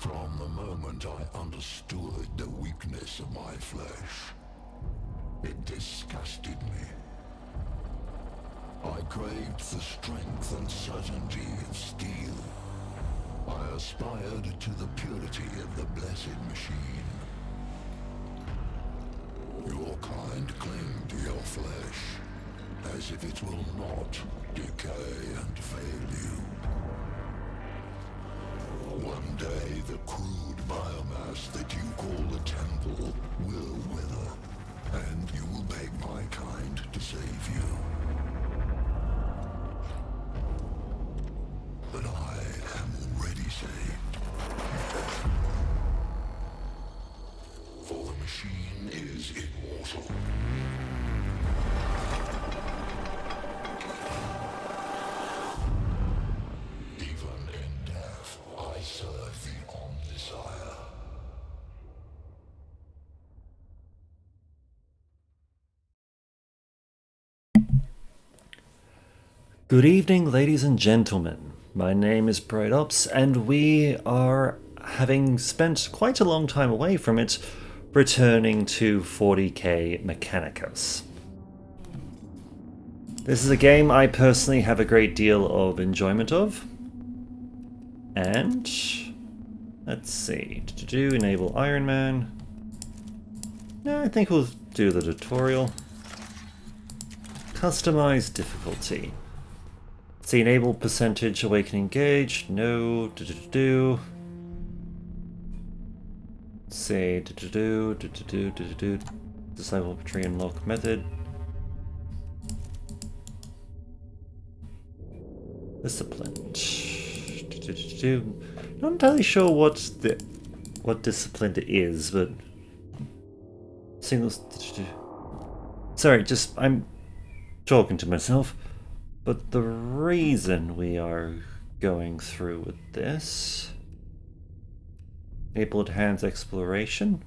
From the moment I understood the weakness of my flesh, it disgusted me. I craved the strength and certainty of steel. I aspired to the purity of the blessed machine. Your kind cling to your flesh, as if it will not decay and fail you. One day the crude biomass that you call the temple will wither, and you will beg my kind to save you. But I am already saved. For the machine is immortal. Even in death, I serve the Omnisire. Good evening, ladies and gentlemen. My name is brightest, and we are, having spent quite a long time away from it, returning to 40k Mechanicus. This is a game I personally have a great deal of enjoyment of. And let's see. Enable Ironman. Yeah, I think we'll do the tutorial. Customize difficulty. See, enable percentage awakening gauge. No. Say disciple tree unlock method. Disciplined. Not entirely sure what disciplined is, but singles. Sorry, just I'm talking to myself. But the reason we are going through with this... Enable enhanced exploration.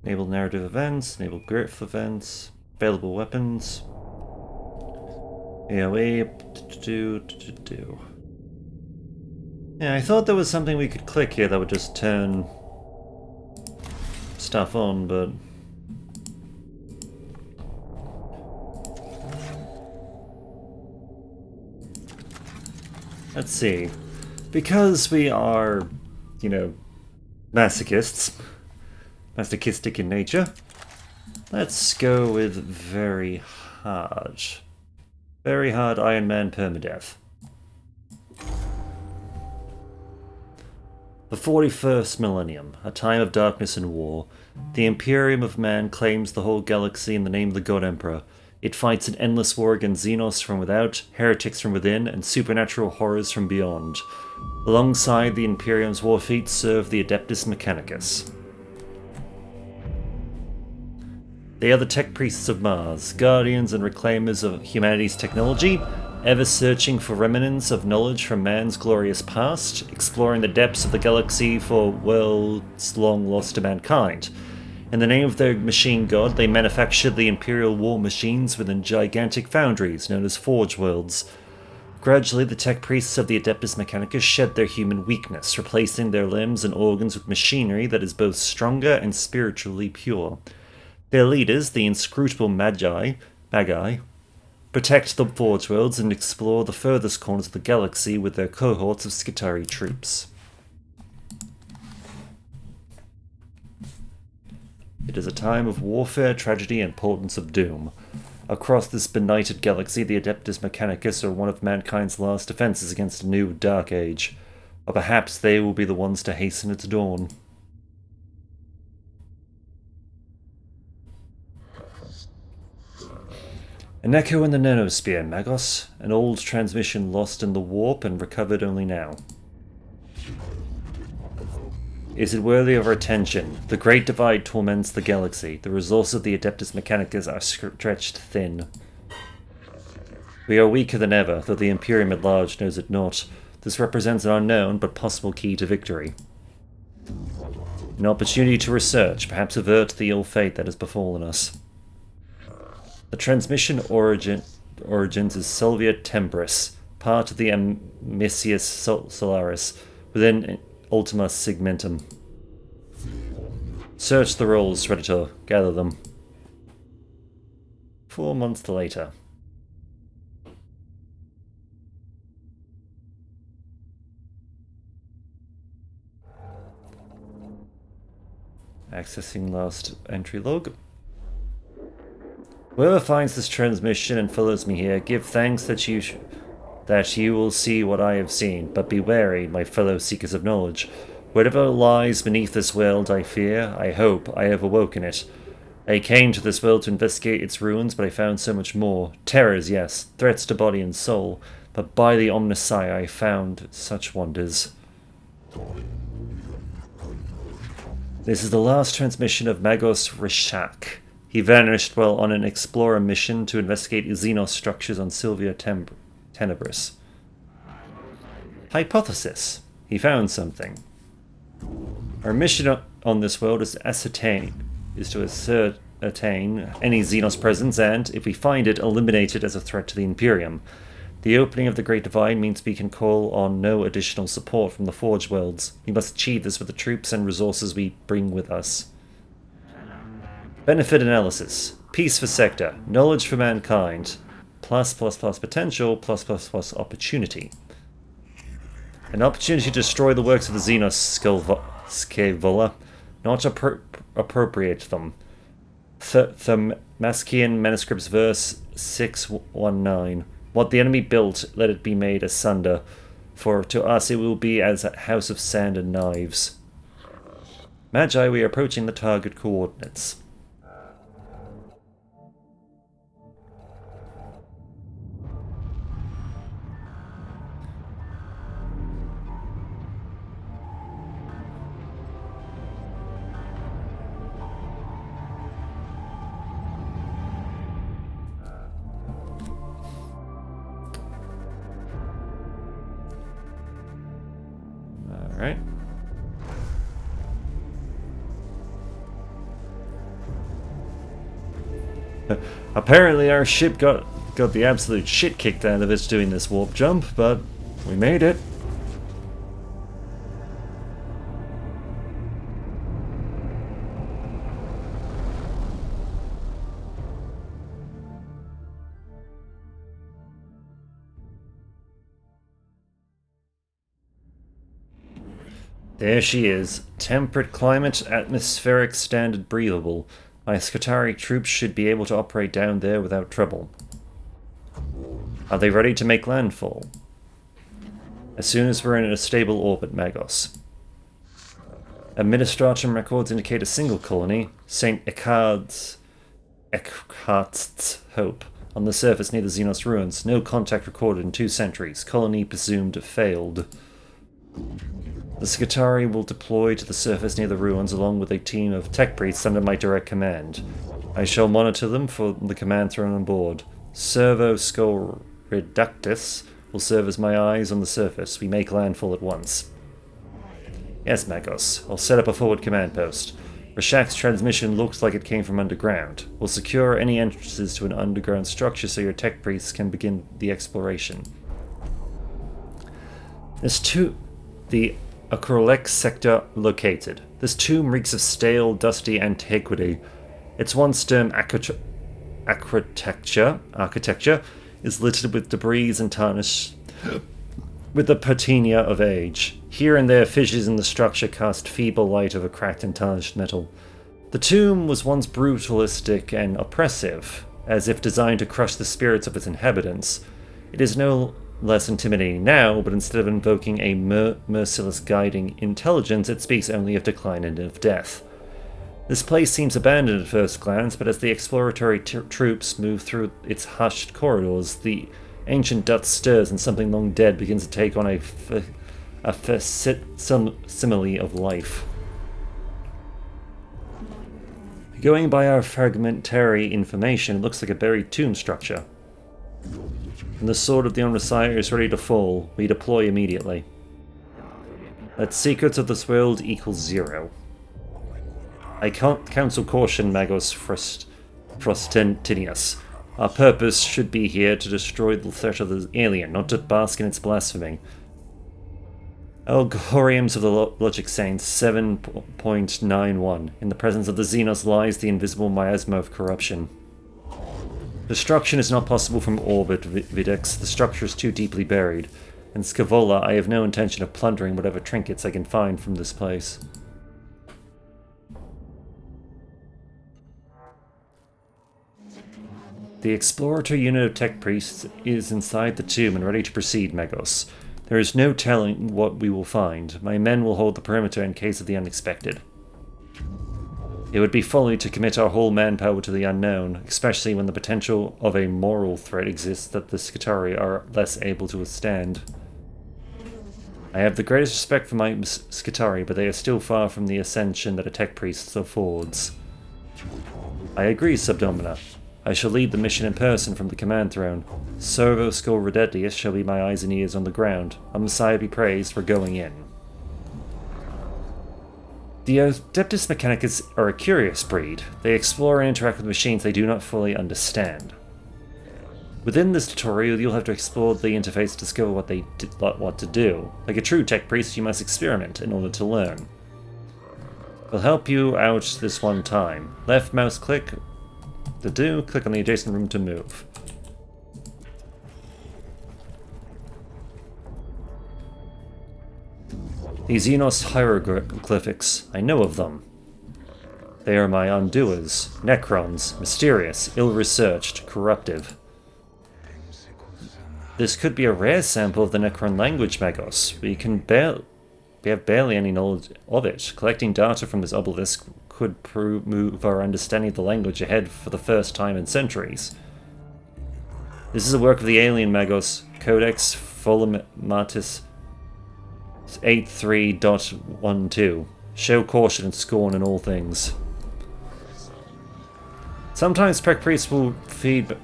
Enable narrative events. Enable griff events. Available weapons. AoE. Yeah, I thought there was something we could click here that would just turn stuff on, but... Let's see. Because we are, masochistic in nature, let's go with very hard. Very hard Ironman permadeath. The 41st millennium, a time of darkness and war. The Imperium of Man claims the whole galaxy in the name of the God Emperor. It fights an endless war against Xenos from without, heretics from within, and supernatural horrors from beyond. Alongside the Imperium's war fleet serve the Adeptus Mechanicus. They are the tech priests of Mars, guardians and reclaimers of humanity's technology, ever searching for remnants of knowledge from man's glorious past, exploring the depths of the galaxy for worlds long lost to mankind. In the name of their machine god, they manufacture the Imperial war machines within gigantic foundries known as Forge Worlds. Gradually, the tech priests of the Adeptus Mechanicus shed their human weakness, replacing their limbs and organs with machinery that is both stronger and spiritually pure. Their leaders, the inscrutable Magi, protect the Forge Worlds and explore the furthest corners of the galaxy with their cohorts of Skitarii troops. It is a time of warfare, tragedy, and portents of doom. Across this benighted galaxy, the Adeptus Mechanicus are one of mankind's last defenses against a new dark age. Or perhaps they will be the ones to hasten its dawn. An echo in the nanosphere, Magos. An old transmission lost in the warp and recovered only now. Is it worthy of our attention? The Great Divide torments the galaxy. The resources of the Adeptus Mechanicus are stretched thin. We are weaker than ever, though the Imperium at large knows it not. This represents an unknown but possible key to victory. An opportunity to research, perhaps avert the ill fate that has befallen us. The transmission origins is Sylvia Tembris, part of the Amissius Solaris, within Ultima Segmentum. Search the rolls, Redditor. Gather them. 4 months later. Accessing last entry log. Whoever finds this transmission and follows me here, give thanks that you will see what I have seen, but be wary, my fellow seekers of knowledge. Whatever lies beneath this world, I fear, I hope, I have awoken it. I came to this world to investigate its ruins, but I found so much more. Terrors, yes, threats to body and soul, but by the Omnisci I found such wonders. This is the last transmission of Magos Rishak. He vanished while on an explorer mission to investigate Xenos structures on Sylvia Tenebris. Hypothesis. He found something. Our mission on this world is to ascertain any Xenos presence and, if we find it, eliminate it as a threat to the Imperium. The opening of the Great Divide means we can call on no additional support from the Forge Worlds. We must achieve this with the troops and resources we bring with us. Benefit analysis. Peace for sector. Knowledge for mankind. Plus potential. Plus opportunity. An opportunity to destroy the works of the Xenos Scaevola, not appropriate them. Themaskian Manuscripts verse 619. What the enemy built, let it be made asunder, for to us it will be as a house of sand and knives. Magi, we are approaching the target coordinates. Alright. Apparently our ship got the absolute shit kicked out of it doing this warp jump, but we made it. There she is. Temperate climate, atmospheric standard breathable. My Skitarii troops should be able to operate down there without trouble. Are they ready to make landfall? As soon as we're in a stable orbit, Magos. Administratum records indicate a single colony, St. Eckhart's Hope, on the surface near the Xenos ruins. No contact recorded in 2 centuries. Colony presumed failed. The Skitarii will deploy to the surface near the ruins along with a team of tech priests under my direct command. I shall monitor them for the command thrown on board. Servo Scoreductus will serve as my eyes on the surface. We make landfall at once. Yes, Magos. I'll set up a forward command post. Rashak's transmission looks like it came from underground. We'll secure any entrances to an underground structure so your tech priests can begin the exploration. The Akrolek sector located. This tomb reeks of stale, dusty antiquity. Its once stern architecture is littered with debris and tarnished with the patina of age. Here and there fissures in the structure cast feeble light of a cracked and tarnished metal. The tomb was once brutalistic and oppressive, as if designed to crush the spirits of its inhabitants. It is no less intimidating now, but instead of invoking a merciless guiding intelligence, it speaks only of decline and of death. This place seems abandoned at first glance, but as the exploratory troops move through its hushed corridors, the ancient dust stirs and something long dead begins to take on a simile of life. Going by our fragmentary information, it looks like a buried tomb structure. And the sword of the Omnisci is ready to fall. We deploy immediately. Let secrets of this world equal 0. I counsel caution, Magos Frostentinius. Our purpose should be here to destroy the threat of the alien, not to bask in its blasphemy. Algoriums of the Logic Saints 7.91. In the presence of the Xenos lies the invisible miasma of corruption. Destruction is not possible from orbit, Videx. The structure is too deeply buried. In Scavola, I have no intention of plundering whatever trinkets I can find from this place. The Explorator unit of tech priests is inside the tomb and ready to proceed, Megos. There is no telling what we will find. My men will hold the perimeter in case of the unexpected. It would be folly to commit our whole manpower to the unknown, especially when the potential of a moral threat exists that the Skitarii are less able to withstand. I have the greatest respect for my Skitarii, but they are still far from the ascension that a tech priest affords. I agree, Subdomina. I shall lead the mission in person from the command throne. Servo Skull Redetius shall be my eyes and ears on the ground. Our Messiah be praised for going in. The Adeptus Mechanicus are a curious breed. They explore and interact with machines they do not fully understand. Within this tutorial, you'll have to explore the interface to discover what to do. Like a true tech priest, you must experiment in order to learn. I'll help you out this one time. Left mouse click to do, click on the adjacent room to move. The Xenos hieroglyphics, I know of them. They are my undoers, Necrons, mysterious, ill-researched, corruptive. This could be a rare sample of the Necron language, Megos. We have barely any knowledge of it. Collecting data from this obelisk could move our understanding of the language ahead for the first time in centuries. This is a work of the alien Magos, Codex Volumatis 83.12. Show caution and scorn in all things. Sometimes Prec Priests will feed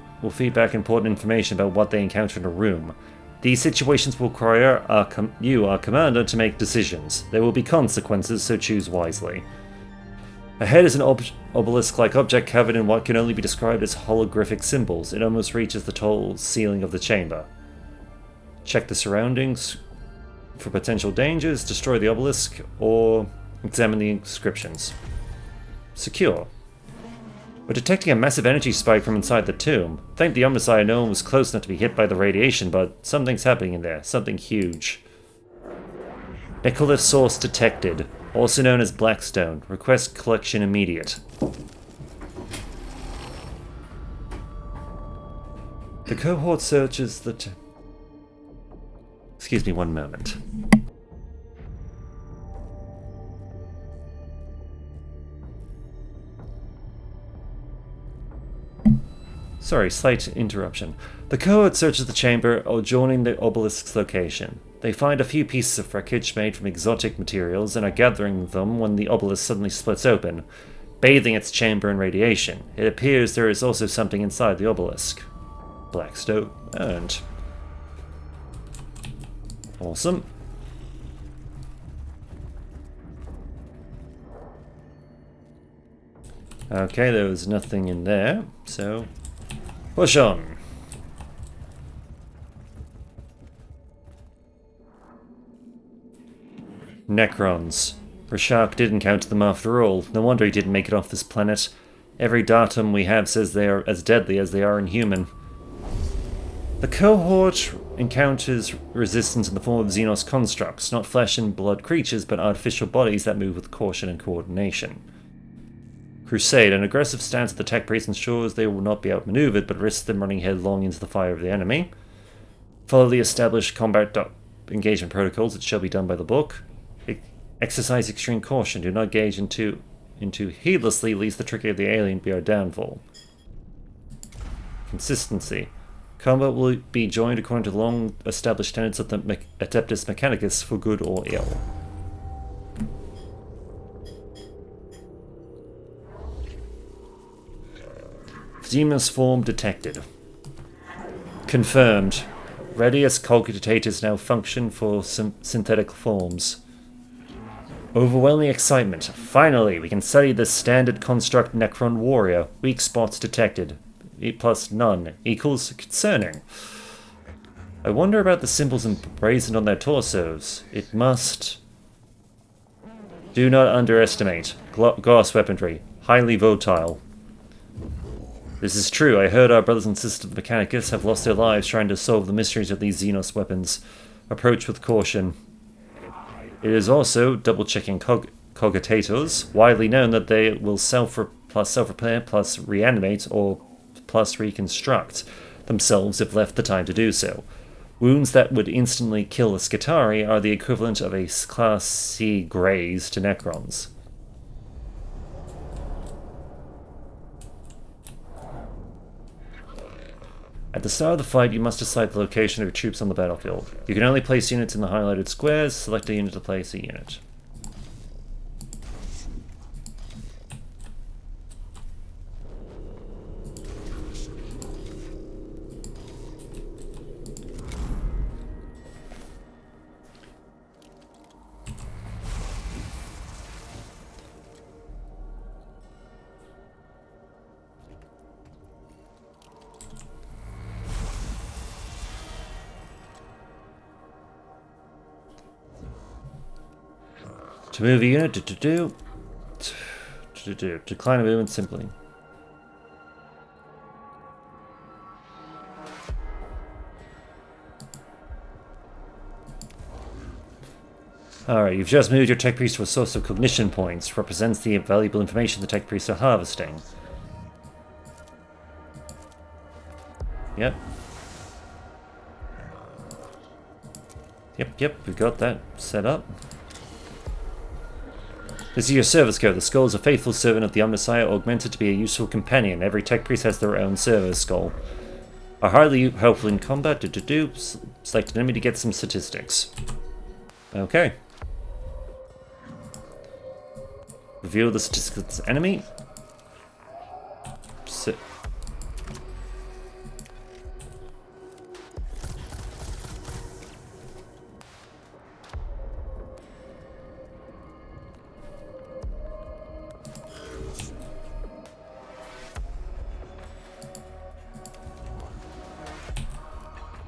back important information about what they encounter in a room. These situations will require you, our commander, to make decisions. There will be consequences, so choose wisely. Ahead is an obelisk-like object covered in what can only be described as holographic symbols. It almost reaches the tall ceiling of the chamber. Check the surroundings for potential dangers, destroy the obelisk, or examine the inscriptions. Secure. We're detecting a massive energy spike from inside the tomb. Thank the Omnissiah no one was close enough to be hit by the radiation, but something's happening in there, something huge. Necrolith source detected, also known as Blackstone. Request collection immediate. The cohort searches the Excuse me one moment. Sorry, slight interruption. The cohort searches the chamber adjoining the obelisk's location. They find a few pieces of wreckage made from exotic materials and are gathering them when the obelisk suddenly splits open, bathing its chamber in radiation. It appears there is also something inside the obelisk. Blackstone earned. Awesome. Okay, there was nothing in there, so push on. Necrons. Rashak did encounter them after all. No wonder he didn't make it off this planet. Every datum we have says they are as deadly as they are inhuman. The cohort encounters resistance in the form of Xenos constructs, not flesh and blood creatures, but artificial bodies that move with caution and coordination. Crusade, an aggressive stance of the tech priest ensures they will not be outmaneuvered, but risks them running headlong into the fire of the enemy. Follow the established combat engagement protocols, it shall be done by the book. Exercise extreme caution, do not engage into heedlessly, lest the trickery of the alien be our downfall. Consistency. Combat will be joined according to the long-established tenets of the Adeptus Mechanicus for good or ill. Xenos form detected. Confirmed. Radius Cogitatus now function for synthetic forms. Overwhelming excitement. Finally, we can study the standard construct Necron warrior. Weak spots detected. E plus none equals concerning. I wonder about the symbols emblazoned on their torsos. It must... Do not underestimate. Glass weaponry. Highly volatile. This is true. I heard our brothers and sisters of the Mechanicus have lost their lives trying to solve the mysteries of these Xenos weapons. Approach with caution. It is also, double-checking cogitators, widely known that they will self-repair plus reanimate or plus reconstruct themselves if left the time to do so. Wounds that would instantly kill a Skitarii are the equivalent of a Class C graze to Necrons. At the start of the fight, you must decide the location of your troops on the battlefield. You can only place units in the highlighted squares. Select a unit to place a unit. To move a unit, decline a movement simply. Alright, you've just moved your tech priest to a source of cognition points. Represents the valuable information the tech priests are harvesting. Yep. Yep, we got that set up. This is your service code. The skull is a faithful servant of the Omnissiah, augmented to be a useful companion. Every tech priest has their own service skull. Are highly helpful in combat. Select an enemy to get some statistics. Okay. Reveal the statistics of this enemy. Sit.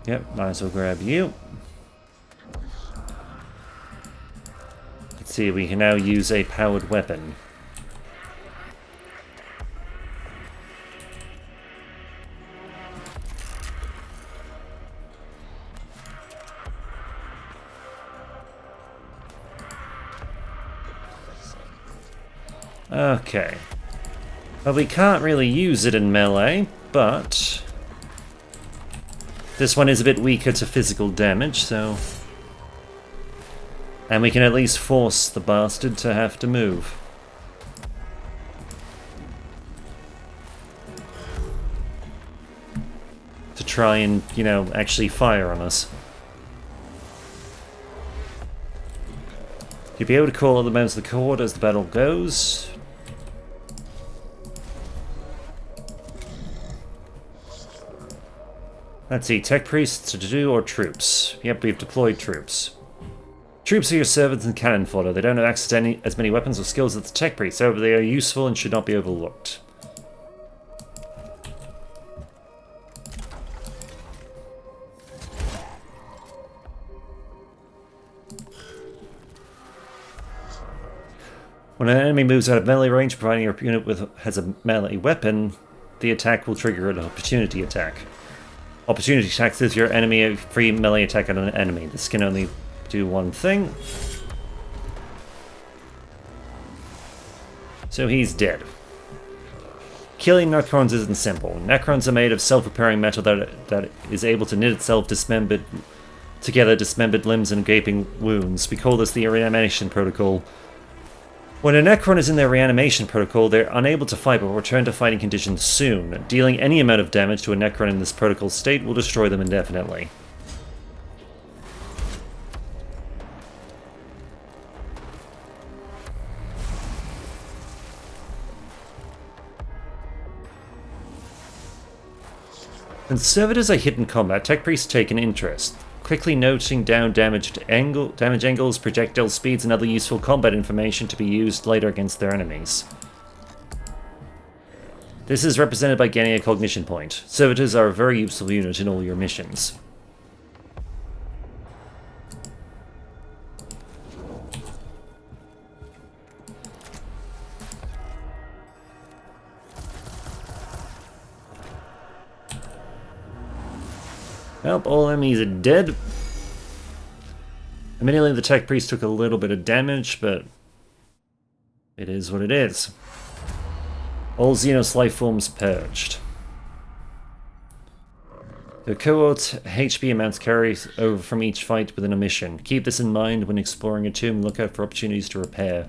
Yep, might as well grab you. Let's see, we can now use a powered weapon. Okay. Well, we can't really use it in melee, but... this one is a bit weaker to physical damage, so... and we can at least force the bastard to have to move. To try and, you know, actually fire on us. You'll be able to call other members of the cohort as the battle goes. Let's see, tech priests to do or troops? Yep, we've deployed troops. Troops are your servants and cannon fodder. They don't have access to as many weapons or skills as the tech priests, however they are useful and should not be overlooked. When an enemy moves out of melee range, providing your unit has a melee weapon, the attack will trigger an opportunity attack. Opportunity attacks gives your enemy a free melee attack on an enemy. This can only do one thing. So he's dead. Killing Necrons isn't simple. Necrons are made of self-repairing metal that is able to knit itself dismembered limbs and gaping wounds. We call this the reanimation protocol. When a Necron is in their reanimation protocol, they're unable to fight but will return to fighting conditions soon. Dealing any amount of damage to a Necron in this protocol state will destroy them indefinitely. When servitors are hit in combat, tech priests take an interest, quickly noting down damage angles, projectile speeds, and other useful combat information to be used later against their enemies. This is represented by gaining a cognition point. Servitors are a very useful unit in all your missions. Well, all enemies are dead. Immediately the tech priest took a little bit of damage, but it is what it is. All Xenos life forms purged. The cohort HP amounts carry over from each fight within a mission. Keep this in mind when exploring a tomb and look out for opportunities to repair.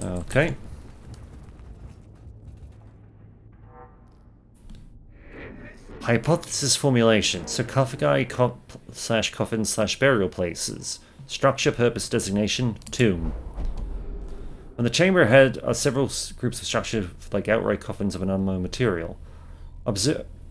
Okay. Hypothesis formulation. Sarcophagi, coffins / burial places. Structure, purpose, designation, tomb. On the chamber ahead are several groups of structure like outright coffins of an unknown material.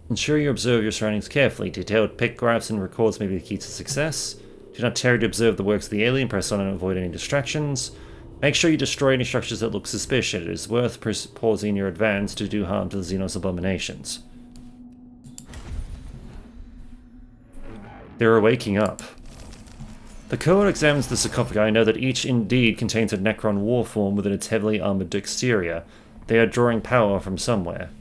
Ensure you observe your surroundings carefully. Detailed pictographs and records may be the key to success. Do not tarry to observe the works of the alien. Press on and avoid any distractions. Make sure you destroy any structures that look suspicious. It is worth pausing your advance to do harm to the Xenos abominations. They are waking up. The cohort examines the sarcophagi and know that each indeed contains a Necron war form within its heavily armored exterior. They are drawing power from somewhere.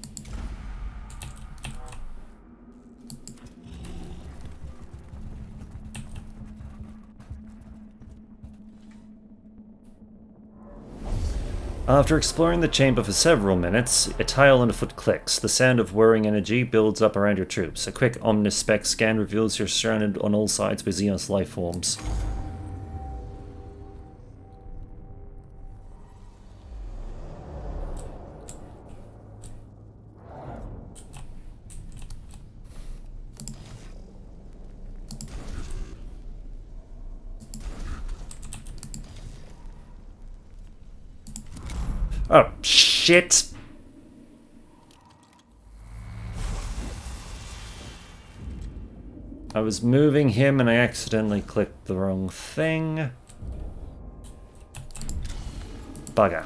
After exploring the chamber for several minutes, a tile underfoot clicks. The sound of whirring energy builds up around your troops. A quick omnispec scan reveals you're surrounded on all sides by Xenos life forms. Oh, shit! I was moving him and I accidentally clicked the wrong thing. Bugger.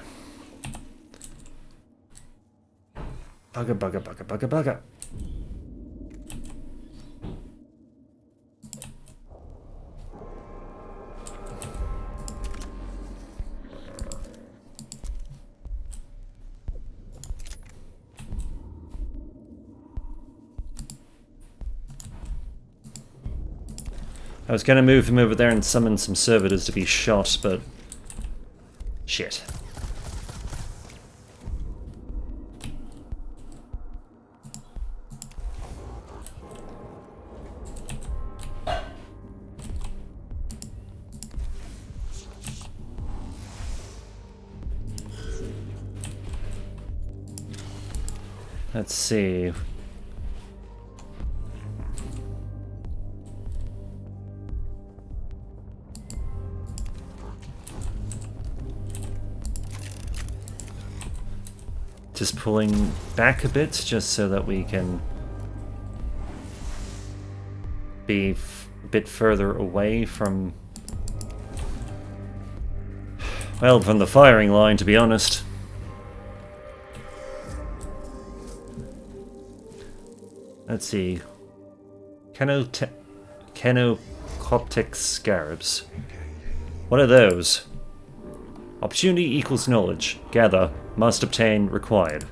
Bugger, bugger, bugger, bugger, bugger. I was going to move him over there and summon some servitors to be shot, but... shit. Let's see... Just pulling back a bit, just so that we can be a bit further away from... well, from the firing line, to be honest. Let's see. Kenocoptic scarabs. What are those? Opportunity equals knowledge. Gather. Must obtain. Required.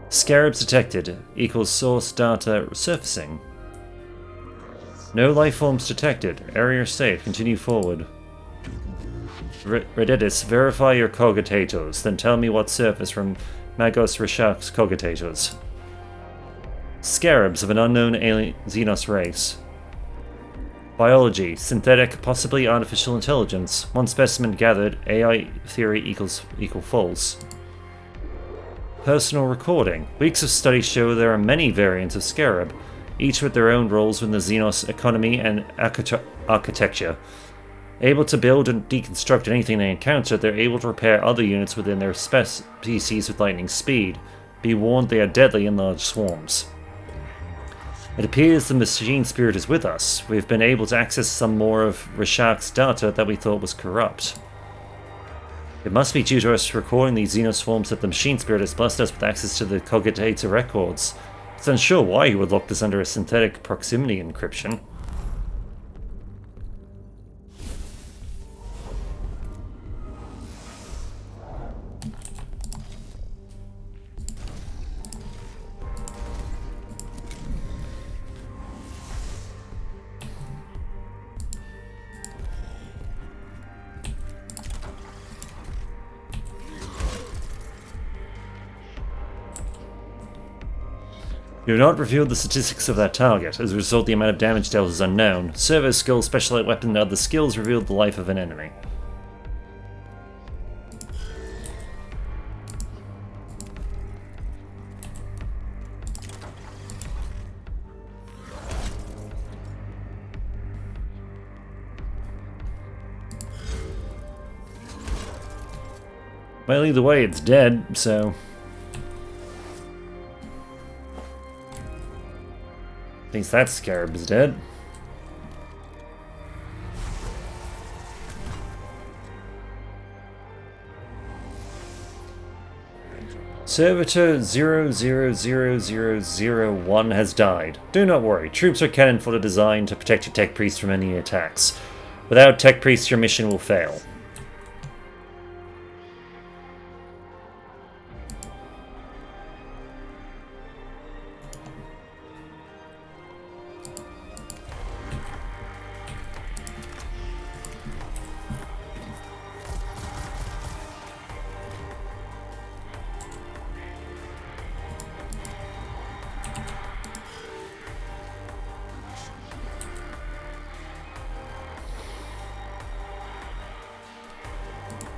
Scarabs detected. Equals source data surfacing. No life forms detected. Area safe. Continue forward. Redidus, verify your cogitators. Then tell me what surface from Magos Rishak's cogitators. Scarabs of an unknown alien Xenos race. Biology, synthetic, possibly artificial intelligence. One specimen gathered, AI theory equal false. Personal recording. Weeks of study show there are many variants of Scarab, each with their own roles within the Xenos economy and architecture. Able to build and deconstruct anything they encounter, they're able to repair other units within their species with lightning speed. Be warned, they are deadly in large swarms. It appears the machine spirit is with us. We've been able to access some more of Rishak's data that we thought was corrupt. It must be due to us recording these xenoswarms that the machine spirit has blessed us with access to the cogitator records. It's unsure why he would lock this under a synthetic proximity encryption. You have not revealed the statistics of that target. As a result, the amount of damage dealt is unknown. Servo skill, specialized weapon, and other skills revealed the life of an enemy. Well, either way, it's dead, so... At least that scarab is dead. Servitor 000001 has died. Do not worry, troops are cannon fodder designed to protect your tech priest from any attacks. Without tech priests, your mission will fail.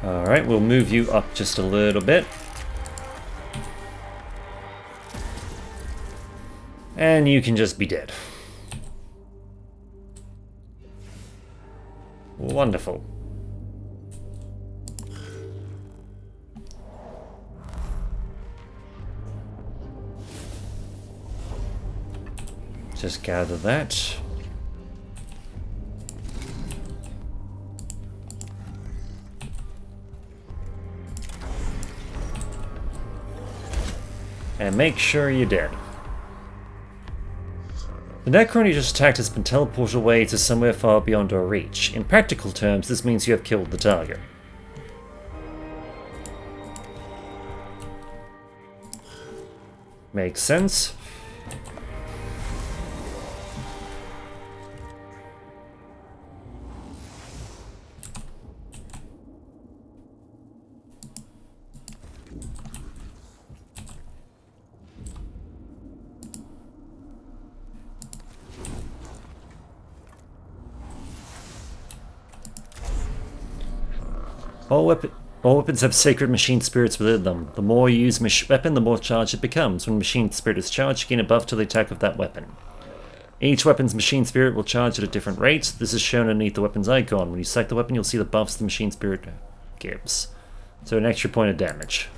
Alright, we'll move you up just a little bit. And you can just be dead. Wonderful. Just gather that. And make sure you're dead. The Necron you just attacked has been teleported away to somewhere far beyond our reach. In practical terms, this means you have killed the target. Makes sense. All weapons have sacred machine spirits within them. The more you use a weapon, the more charged it becomes. When machine spirit is charged, you gain a buff to the attack of that weapon. Each weapon's machine spirit will charge at a different rate. This is shown underneath the weapon's icon. When you select the weapon, you'll see the buffs the machine spirit gives. So an extra point of damage.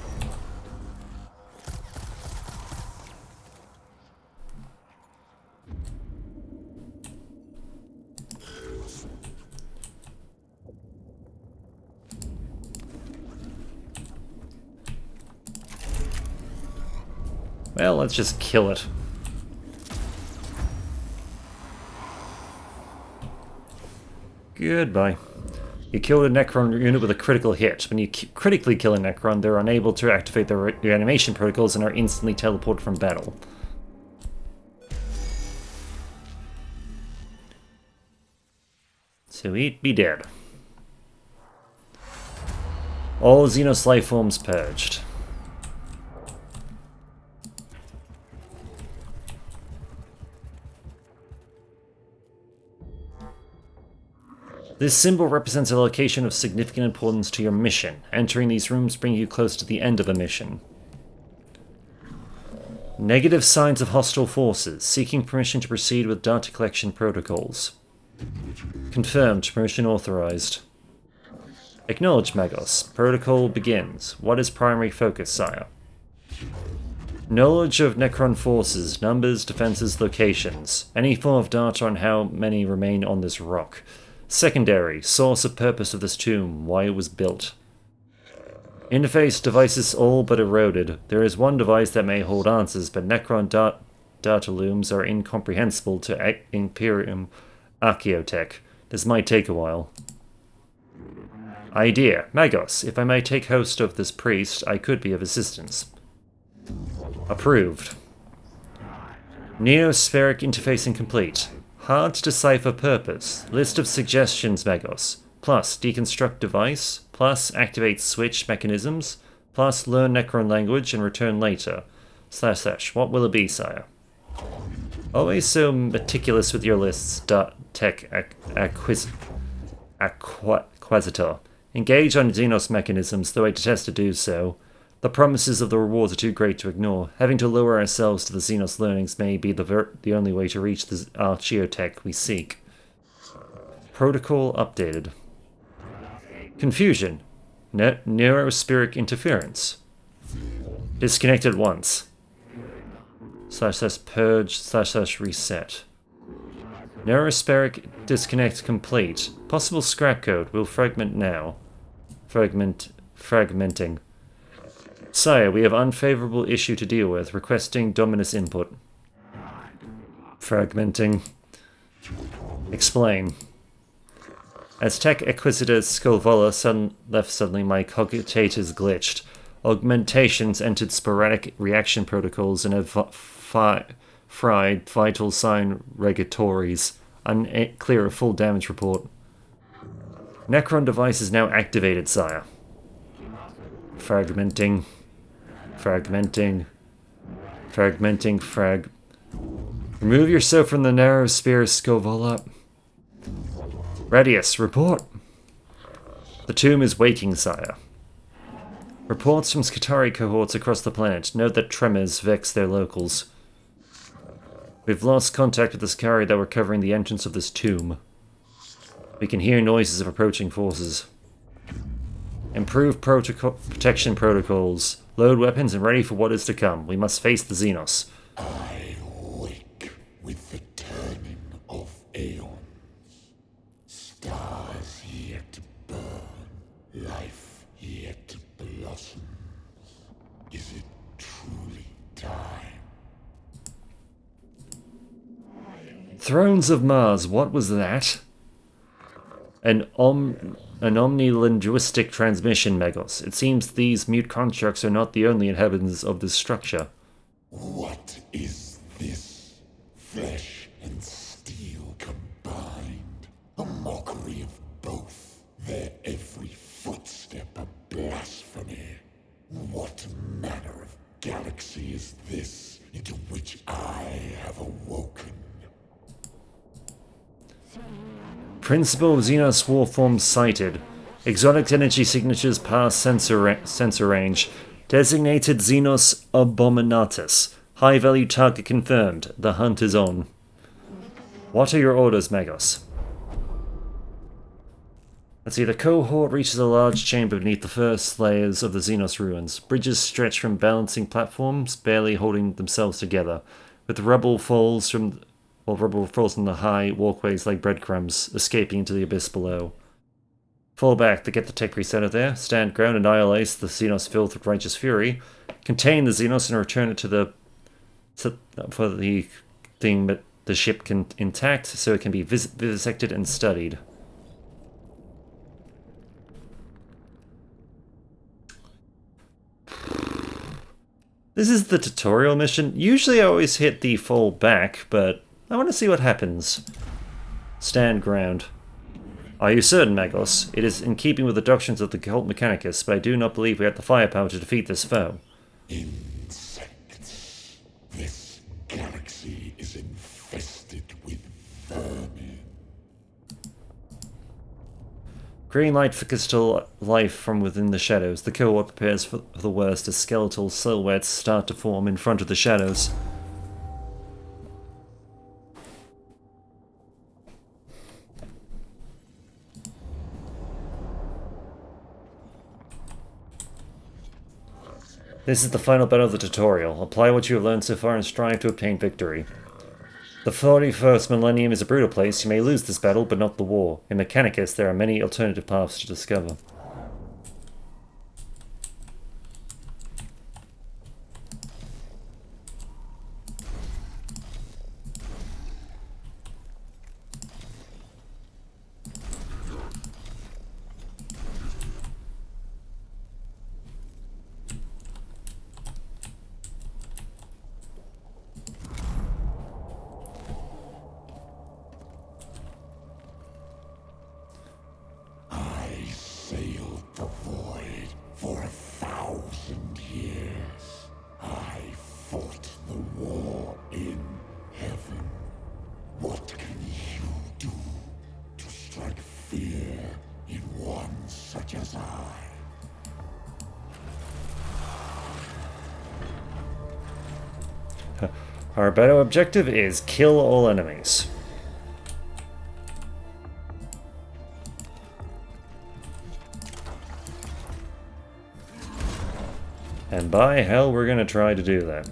Well, let's just kill it. Goodbye. You killed a Necron unit with a critical hit. When you critically kill a Necron, they're unable to activate their reanimation protocols and are instantly teleported from battle. So eat, be dead. All Xenos life forms purged. This symbol represents a location of significant importance to your mission. Entering these rooms brings you close to the end of a mission. Negative signs of hostile forces. Seeking permission to proceed with data collection protocols. Confirmed. Permission authorized. Acknowledged, Magos. Protocol begins. What is primary focus, sire? Knowledge of Necron forces, numbers, defenses, locations. Any form of data on how many remain on this rock. Secondary, source of purpose of this tomb, why it was built. Interface devices all but eroded. There is one device that may hold answers, but Necron data looms are incomprehensible to Imperium Archaeotech. This might take a while. Idea. Magos, if I may take host of this priest, I could be of assistance. Approved. Neospheric interfacing complete. Hard to decipher purpose. List of suggestions, Magos. Plus, deconstruct device. Plus, activate switch mechanisms. Plus, learn Necron language and return later. / what will it be, sire? Always so meticulous with your lists, Tech Acquisitor. Engage on Xenos mechanisms, though I detest to do so. The promises of the rewards are too great to ignore. Having to lower ourselves to the Xenos learnings may be the only way to reach the archeotech we seek. Protocol updated. Confusion. Neurospiric interference. Disconnected once. / purge / reset. Neurospiric disconnect complete. Possible scrap code. Will fragment now. Fragmenting. Sire, we have unfavorable issue to deal with. Requesting Dominus input. Fragmenting. Explain. As Tech Acquisitor Skolvala left suddenly, my cogitators glitched. Augmentations entered sporadic reaction protocols and have fried vital sign regulatories. Unclear of full damage report. Necron device is now activated, sire. Fragmenting. Remove yourself from the narrow sphere, Scovola. Radius, report. The tomb is waking, sire. Reports from Skitari cohorts across the planet note that tremors vex their locals. We've lost contact with the Skitari that were covering the entrance of this tomb. We can hear noises of approaching forces. Improve protection protocols. Load weapons and ready for what is to come. We must face the Xenos. I wake with the turning of aeons. Stars yet burn. Life yet blossoms. Is it truly time? Thrones of Mars, what was that? An omnilinguistic transmission, Megos. It seems these mute constructs are not the only inhabitants of this structure. What is this? Flesh and steel combined. A mockery of both. Their every footstep a blasphemy. What manner of galaxy is this into which I have awoken? Principle of Xenos war forms sighted. Exotic energy signatures pass sensor range. Designated Xenos Abominatus. High value target confirmed. The hunt is on. What are your orders, Megos? Let's see, the cohort reaches a large chamber beneath the first layers of the Xenos ruins. Bridges stretch from balancing platforms, barely holding themselves together, with rubble falls from the high walkways like breadcrumbs, escaping into the abyss below. Fall back to get the tech priest out of there, stand ground, annihilate the Xenos filled with righteous fury, contain the Xenos and return it to the thing that the ship intact so it can be vivisected and studied. This is the tutorial mission. Usually I always hit the fall back, but I want to see what happens. Stand ground. Are you certain, Magos? It is in keeping with the doctrines of the cult Mechanicus, but I do not believe we have the firepower to defeat this foe. Insects. This galaxy is infested with vermin. Green light for crystal life from within the shadows. The cohort prepares for the worst as skeletal silhouettes start to form in front of the shadows. This is the final battle of the tutorial. Apply what you have learned so far and strive to obtain victory. The 41st millennium is a brutal place. You may lose this battle, but not the war. In Mechanicus, there are many alternative paths to discover. such as I. Our battle objective is kill all enemies. And by hell, we're gonna try to do that.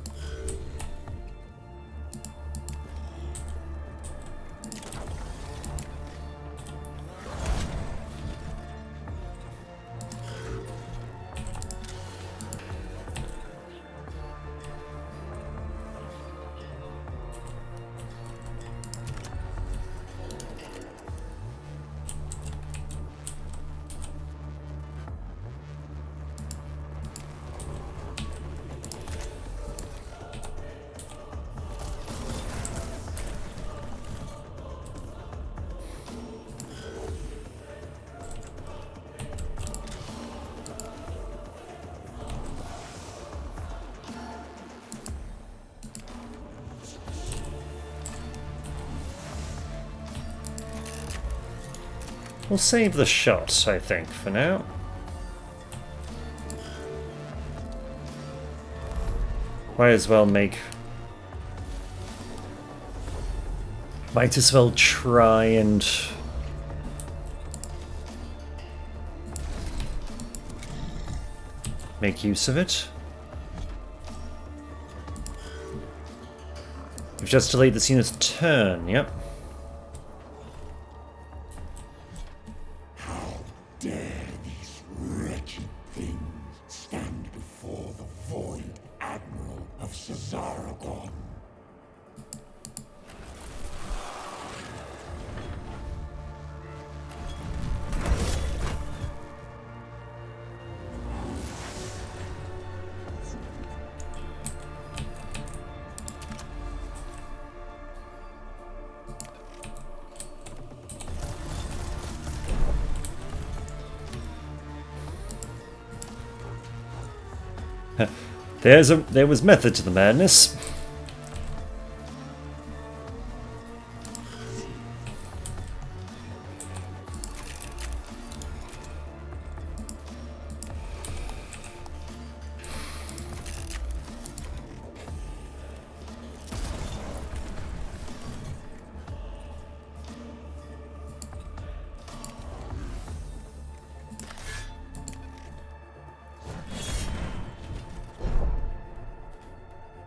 We'll save the shot, I think, for now. Might as well try and make use of it. We've just delayed this unit's turn, yep. Dare these wretched things stand before the Void Admiral of Cesaragon? There was method to the madness.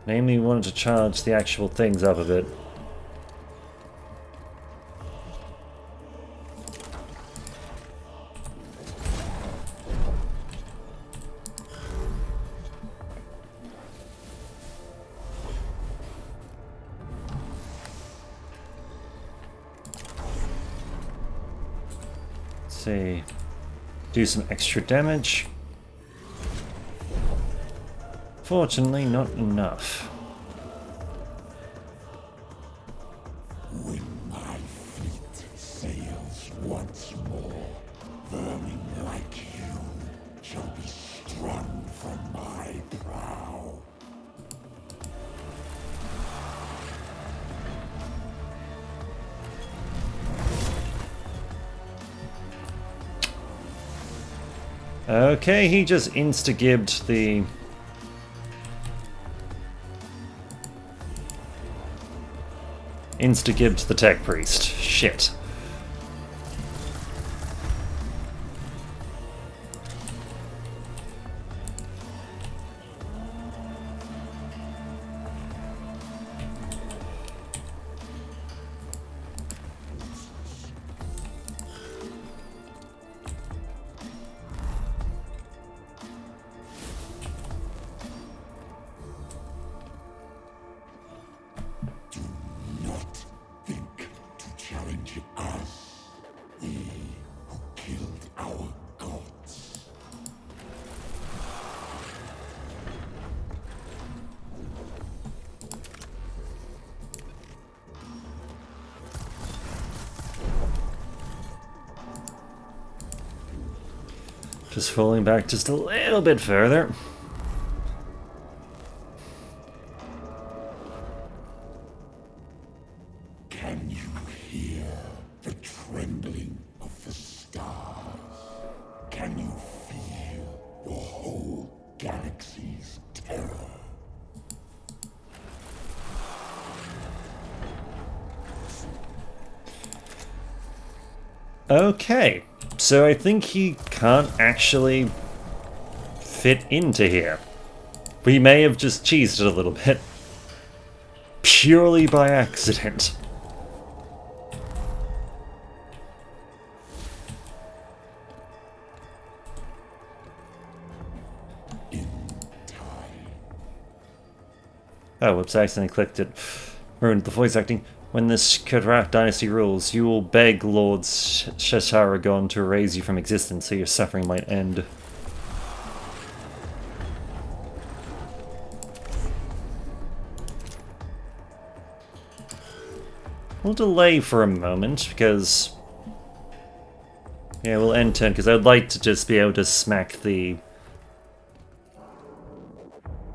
Namely, we wanted to charge the actual things up a bit. Let's see. Do some extra damage. Fortunately, not enough. When my fleet sails once more, vermin like you shall be strung from my prow. Okay, he just insta-gibbed the... Insta-gibbed the tech priest. Shit. Just falling back just a little bit further. Can you hear the trembling of the stars? Can Okay, so I think he can't actually fit into here. We may have just cheesed it a little bit. Purely by accident. Oh, whoops, I accidentally clicked it. Ruined the voice acting. When this Kedrak dynasty rules, you will beg Lord Shataragon to erase you from existence so your suffering might end. We'll delay for a moment, because... yeah, we'll end turn, because I'd like to just be able to smack the...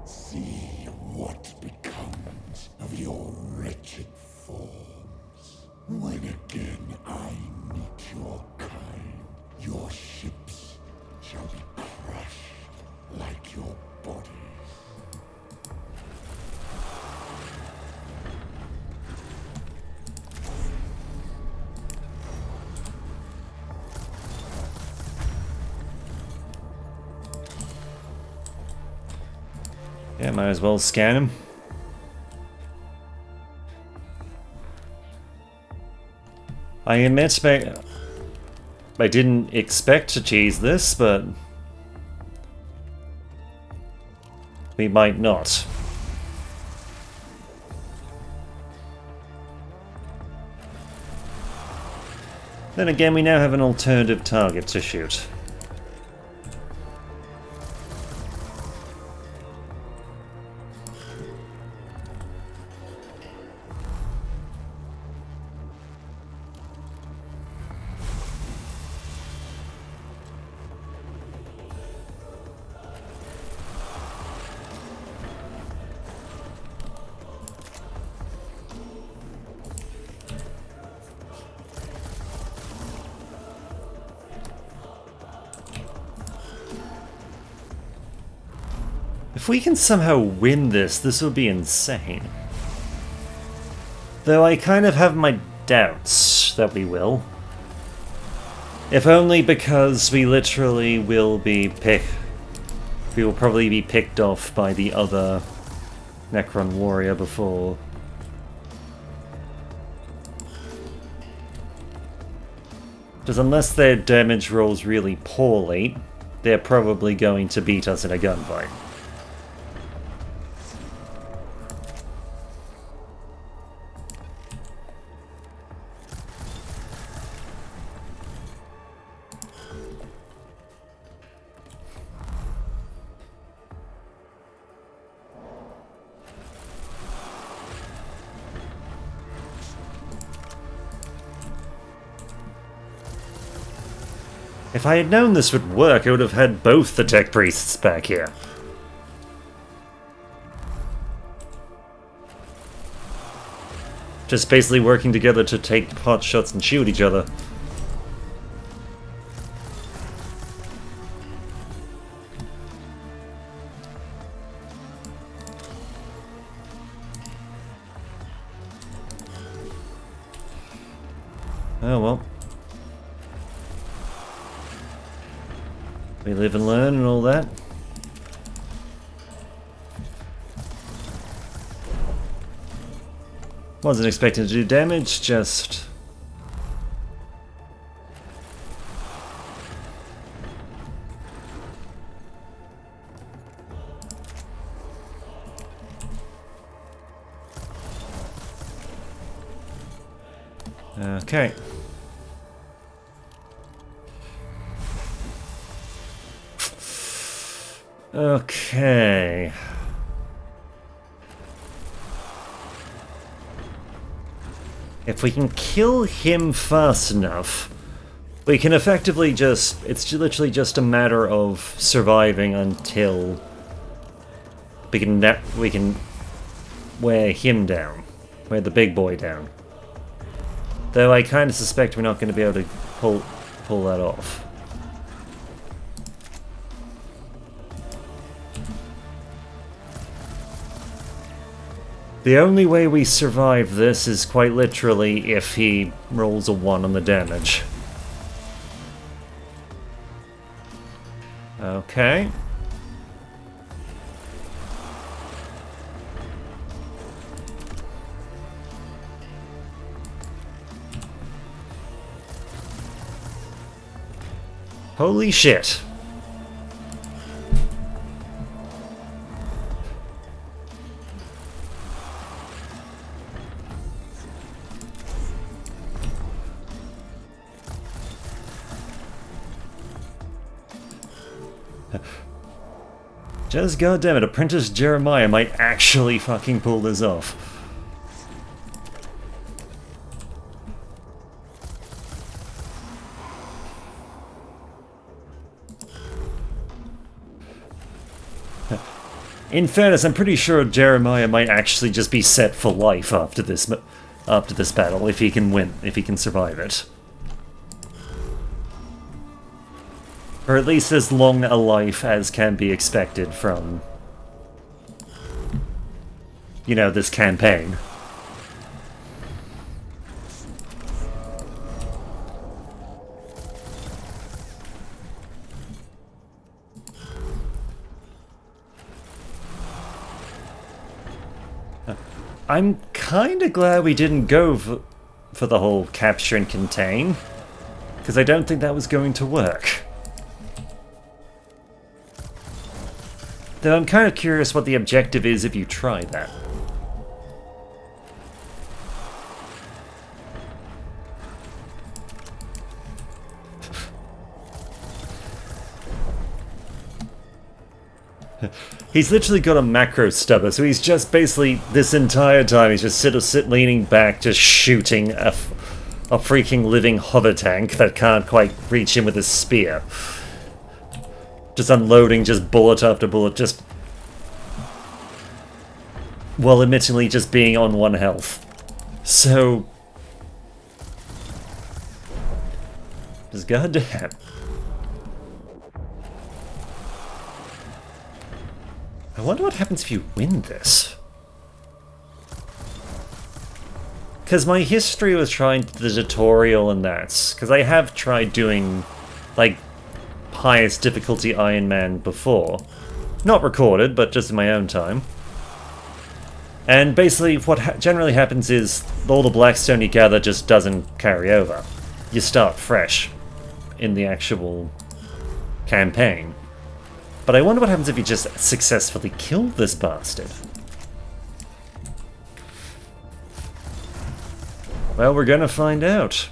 See what becomes of your wretched forms. When again I meet your kind, your ships shall be crushed like your bodies. Yeah, might as well scan him. I admit I didn't expect to cheese this, but we might not. Then again, we now have an alternative target to shoot. If we can somehow win this, this would be insane. Though I kind of have my doubts that we will. If only because we literally will be we will probably be picked off by the other Necron warrior before. Because unless their damage rolls really poorly, they're probably going to beat us in a gunfight. If I had known this would work, I would have had both the tech priests back here. Just basically working together to take pot shots and shoot each other. Oh well. We live and learn and all that. Wasn't expecting to do damage, just... Okay. Okay. If we can kill him fast enough, we can effectively just... it's literally just a matter of surviving until we can wear him down. Wear the big boy down. Though I kind of suspect we're not going to be able to pull that off. The only way we survive this is quite literally if he rolls a 1 on the damage. Okay. Holy shit. Just goddammit, Apprentice Jeremiah might actually fucking pull this off. In fairness, I'm pretty sure Jeremiah might actually just be set for life after this battle, if he can win, if he can survive it. Or at least as long a life as can be expected from, you know, this campaign. I'm kinda glad we didn't go for the whole capture and contain, because I don't think that was going to work. Though I'm kind of curious what the objective is if you try that. He's literally got a macro stubber, so he's just basically, this entire time, he's just leaning back, just shooting a freaking living hover tank that can't quite reach him with his spear. Just unloading, just bullet after bullet, just... while admittedly just being on 1 health. So... just goddamn. I wonder what happens if you win this. Because my history was trying the tutorial and that, because I have tried doing, like, highest difficulty Ironman before. Not recorded, but just in my own time. And basically what generally happens is all the blackstone you gather just doesn't carry over. You start fresh in the actual campaign. But I wonder what happens if you just successfully kill this bastard. Well, we're gonna find out.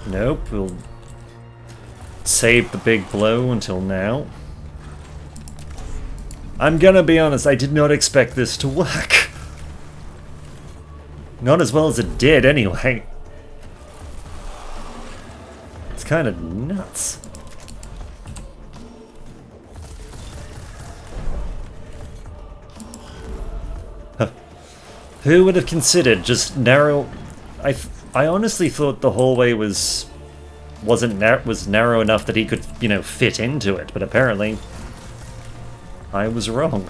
Nope, we'll save the big blow until now. I'm gonna be honest, I did not expect this to work. Not as well as it did, anyway. It's kind of nuts. Who would have considered just narrow... I honestly thought the hallway was narrow enough that he could, you know, fit into it, but apparently I was wrong.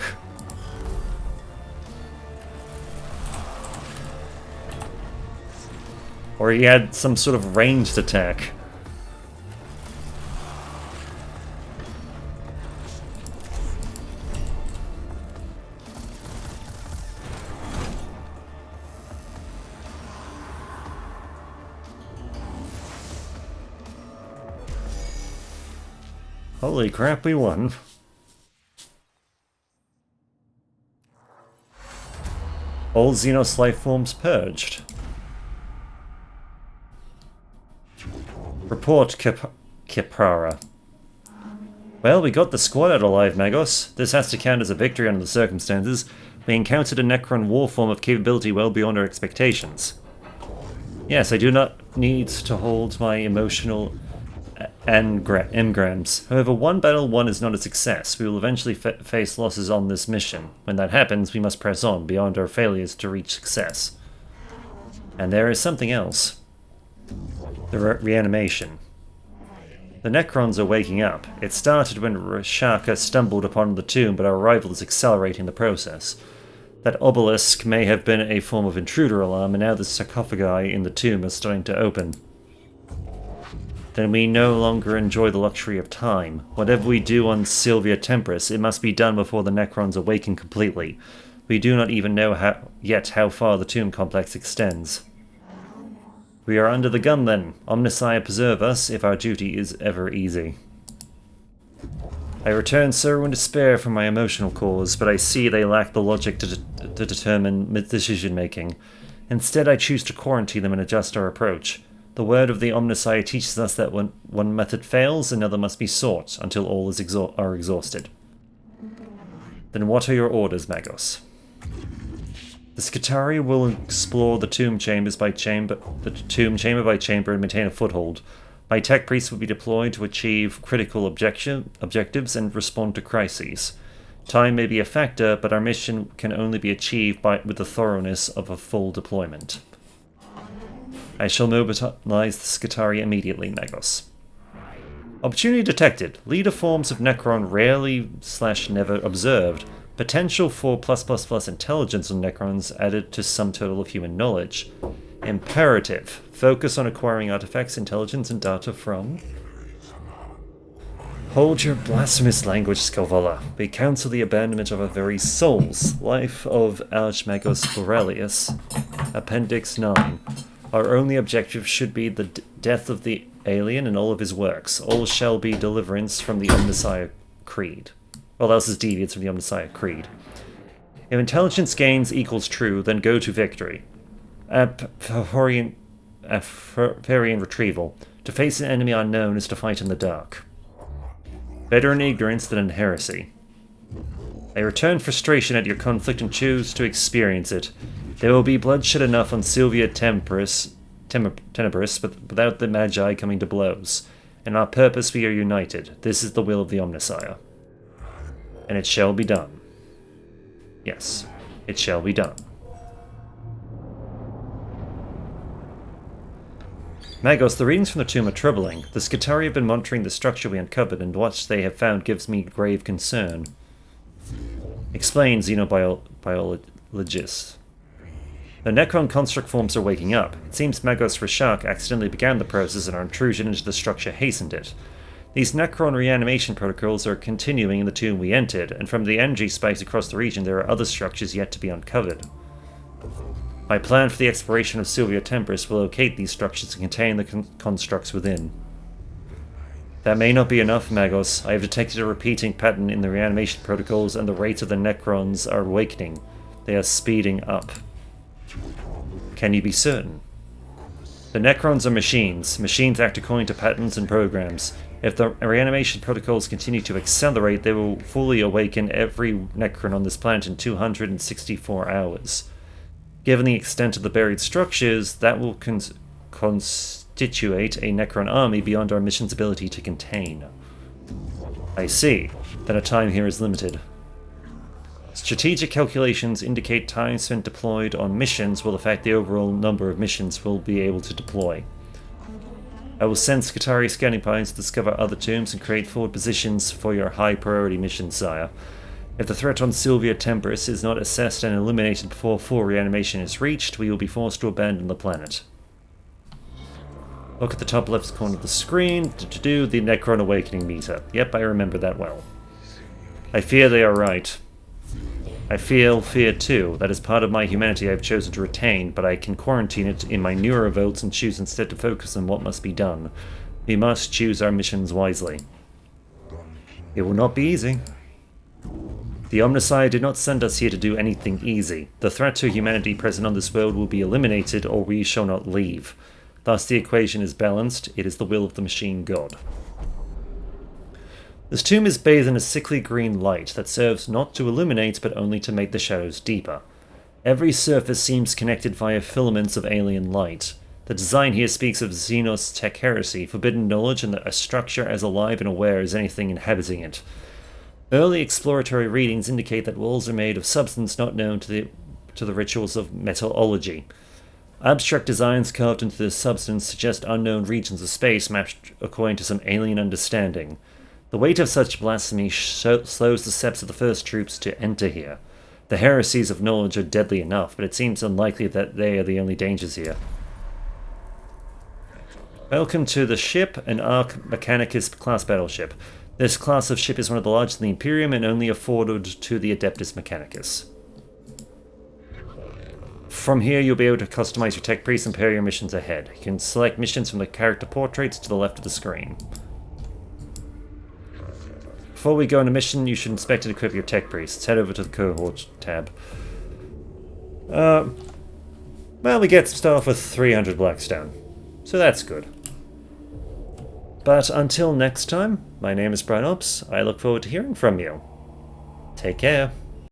Or he had some sort of ranged attack. Holy crap, we won. All Xenos life forms purged. Report, Kiprara. Well, we got the squad out alive, Magos. This has to count as a victory under the circumstances. We encountered a Necron war form of capability well beyond our expectations. Yes, I do not need to hold my emotional engrams. However, one battle won is not a success. We will eventually face losses on this mission. When that happens, we must press on beyond our failures to reach success. And there is something else. The reanimation. The Necrons are waking up. It started when Rashaka stumbled upon the tomb, but our arrival is accelerating the process. That obelisk may have been a form of intruder alarm, and now the sarcophagi in the tomb are starting to open. Then we no longer enjoy the luxury of time. Whatever we do on Sylvia Tempris, it must be done before the Necrons awaken completely. We do not even know yet how far the tomb complex extends. We are under the gun then. Omnissiah preserve us, if our duty is ever easy. I return sorrow and despair from my emotional cause, but I see they lack the logic to determine decision-making. Instead, I choose to quarantine them and adjust our approach. The word of the Omnissiah teaches us that when one method fails, another must be sought, until all are exhausted. Then what are your orders, Magos? The Skitarii will explore the tomb chamber by chamber and maintain a foothold. My tech priests will be deployed to achieve critical objectives and respond to crises. Time may be a factor, but our mission can only be achieved with the thoroughness of a full deployment. I shall mobilize the Skitarii immediately, Magos. Opportunity detected. Leader forms of Necron rarely/never observed. Potential for +++ intelligence on Necrons added to sum total of human knowledge. Imperative. Focus on acquiring artifacts, intelligence, and data from... Hold your blasphemous language, Scovola. We counsel the abandonment of our very souls. Life of Archmagos Borelius. Appendix 9. Our only objective should be the death of the alien and all of his works. All shall be deliverance from the Omnissiah Creed. Well, else is deviates from the Omnissiah Creed. If intelligence gains equals true, then go to victory. Aphorian retrieval. To face an enemy unknown is to fight in the dark. Better in ignorance than in heresy. I return frustration at your conflict and choose to experience it. There will be bloodshed enough on Sylvia Tenebris, but without the Magi coming to blows. In our purpose we are united. This is the will of the Omnissiah. And it shall be done. Yes, it shall be done. Magos, the readings from the tomb are troubling. The Skitarii have been monitoring the structure we uncovered, and what they have found gives me grave concern. Explain, xenobiologist. The Necron construct forms are waking up. It seems Magos Rashak accidentally began the process and our intrusion into the structure hastened it. These Necron reanimation protocols are continuing in the tomb we entered, and from the energy spikes across the region there are other structures yet to be uncovered. My plan for the exploration of Sylvia Tempris will locate these structures and contain the constructs within. That may not be enough, Magos. I have detected a repeating pattern in the reanimation protocols, and the rates of the Necrons are awakening. They are speeding up. Can you be certain? The Necrons are machines. Machines act according to patterns and programs. If the reanimation protocols continue to accelerate, they will fully awaken every Necron on this planet in 264 hours. Given the extent of the buried structures, that will constitute a Necron army beyond our mission's ability to contain. I see. Then our time here is limited. Strategic calculations indicate time spent deployed on missions will affect the overall number of missions we'll be able to deploy. I will send Skitarii scanning pilots to discover other tombs and create forward positions for your high-priority missions, Sire. If the threat on Sylvia Tempris is not assessed and eliminated before full reanimation is reached, we will be forced to abandon the planet. Look at the top left corner of the screen. The Necron Awakening meter. Yep, I remember that well. I fear they are right. I feel fear too. That is part of my humanity I have chosen to retain, but I can quarantine it in my neurovolts and choose instead to focus on what must be done. We must choose our missions wisely. It will not be easy. The Omnissiah did not send us here to do anything easy. The threat to humanity present on this world will be eliminated, or we shall not leave. Thus the equation is balanced. It is the will of the machine god. This tomb is bathed in a sickly green light that serves not to illuminate but only to make the shadows deeper. Every surface seems connected via filaments of alien light. The design here speaks of Xenos tech heresy, forbidden knowledge, and a structure as alive and aware as anything inhabiting it. Early exploratory readings indicate that walls are made of substance not known to the rituals of metallurgy. Abstract designs carved into the substance suggest unknown regions of space mapped according to some alien understanding. The weight of such blasphemy slows the steps of the first troops to enter here. The heresies of knowledge are deadly enough, but it seems unlikely that they are the only dangers here. Welcome to the ship, an Mechanicus class battleship. This class of ship is one of the largest in the Imperium and only afforded to the Adeptus Mechanicus. From here, you'll be able to customize your tech priest and pair your missions ahead. You can select missions from the character portraits to the left of the screen. Before we go on a mission, you should inspect and equip your tech priests. Head over to the cohort tab. Well, we start off with 300 Blackstone, so that's good. But until next time, my name is brightest. I look forward to hearing from you. Take care.